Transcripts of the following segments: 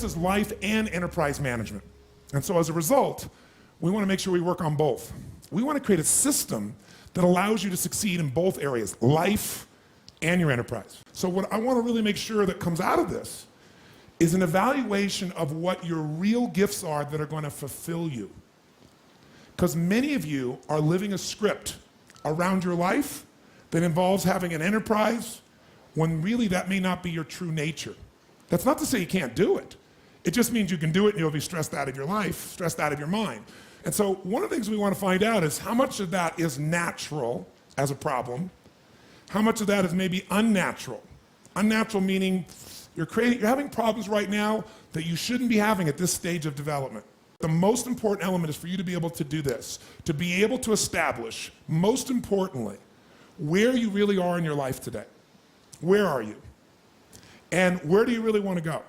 is life and enterprise management. And so as a result, we want to make sure we work on both. We want to create a system that allows you to succeed in both areas, life and your enterprise. So what I want to really make sure that comes out of this is an evaluation of what your real gifts are that are going to fulfill you. Because many of you are living a script around your life that involves having an enterprise when really that may not be your true nature. That's not to say you can't do it. It just means you can do it and you'll be stressed out of your life, stressed out of your mind. And so one of the things we want to find out is how much of that is natural as a problem, how much of that is maybe unnatural. Unnatural meaning you're having problems right now that you shouldn't be having at this stage of development. The most important element is for you to be able to do this, to be able to establish, most importantly, where you really are in your life today. Where are you? And where do you really want to go?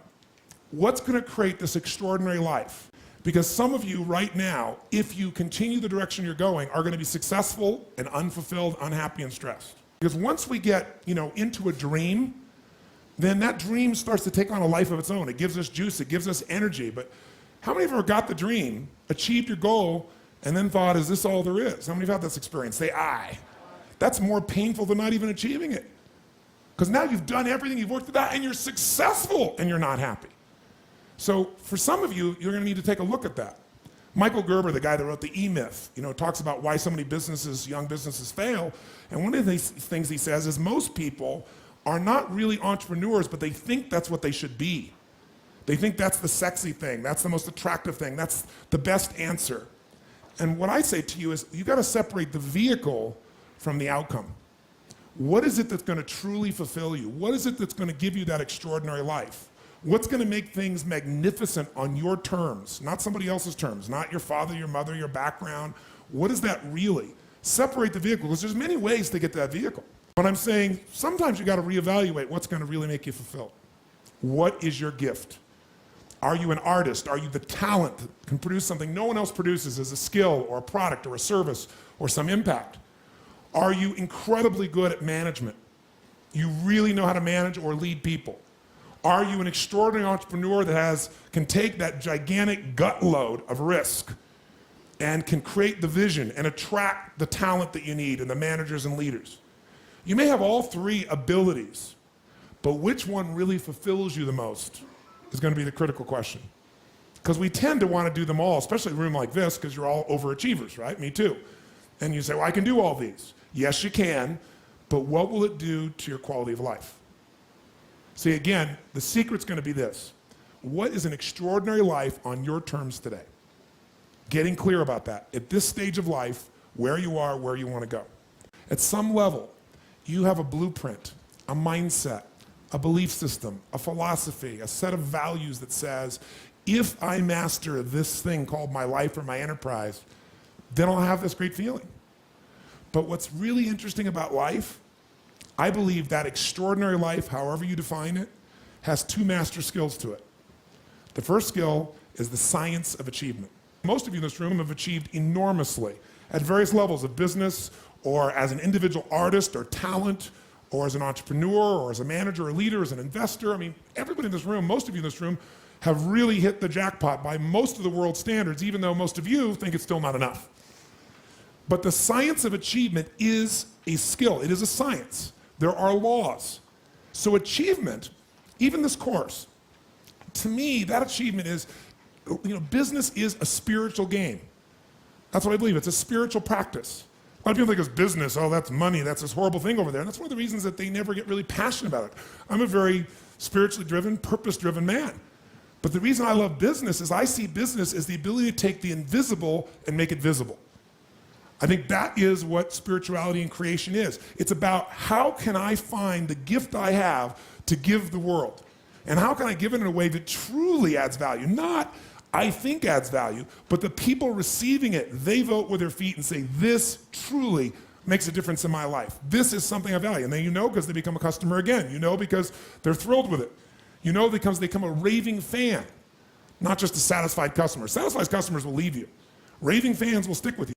What's going to create this extraordinary life? Because some of you right now, if you continue the direction you're going, are going to be successful and unfulfilled, unhappy, and stressed. Because once we get, into a dream, then that dream starts to take on a life of its own. It gives us juice, it gives us energy. But how many of you ever got the dream, achieved your goal, and then thought, is this all there is? How many of you have had this experience? Say, aye. That's more painful than not even achieving it. Because now you've done everything, you've worked it out, and you're successful, and you're not happy. So for some of you, you're going to need to take a look at that. Michael Gerber, the guy that wrote the E-Myth, talks about why so many businesses, young businesses fail. And one of the things he says is most people are not really entrepreneurs, but they think that's what they should be. They think that's the sexy thing, that's the most attractive thing, that's the best answer. And what I say to you is, you got to separate the vehicle from the outcome. What is it that's going to truly fulfill you? What is it that's going to give you that extraordinary life? What's going to make things magnificent on your terms, not somebody else's terms, not your father, your mother, your background? What is that really? Separate the vehicle, because there's many ways to get to that vehicle. But I'm saying sometimes you got to reevaluate what's going to really make you fulfilled. What is your gift? Are you an artist? Are you the talent that can produce something no one else produces as a skill or a product or a service or some impact? Are you incredibly good at management? You really know how to manage or lead people? Are you an extraordinary entrepreneur that can take that gigantic gut load of risk and can create the vision and attract the talent that you need and the managers and leaders? You may have all three abilities, but which one really fulfills you the most is going to be the critical question. Because we tend to want to do them all, especially in a room like this, because you're all overachievers, right? Me too. And you say, well, I can do all these. Yes, you can, but what will it do to your quality of life? See, again, the secret's going to be this. What is an extraordinary life on your terms today? Getting clear about that. At this stage of life, where you are, where you want to go. At some level, you have a blueprint, a mindset, a belief system, a philosophy, a set of values that says, if I master this thing called my life or my enterprise, then I'll have this great feeling. But what's really interesting about life, I believe that extraordinary life, however you define it, has two master skills to it. The first skill is the science of achievement. Most of you in this room have achieved enormously at various levels of business or as an individual artist or talent or as an entrepreneur or as a manager or leader, as an investor. I mean, everybody in this room, most of you in this room, have really hit the jackpot by most of the world's standards, even though most of you think it's still not enough. But the science of achievement is a skill. It is a science. There are laws. So achievement, even this course, to me, that achievement is, business is a spiritual game. That's what I believe. It's a spiritual practice. A lot of people think it's business, oh, that's money, that's this horrible thing over there. And that's one of the reasons that they never get really passionate about it. I'm a very spiritually driven, purpose-driven man. But the reason I love business is I see business as the ability to take the invisible and make it visible. I think that is what spirituality and creation is. It's about how can I find the gift I have to give the world? And how can I give it in a way that truly adds value? Not, I think adds value, but the people receiving it, they vote with their feet and say, this truly makes a difference in my life. This is something I value. And then because they become a customer again. Because they're thrilled with it. Because they become a raving fan, not just a satisfied customer. Satisfied customers will leave you. Raving fans will stick with you.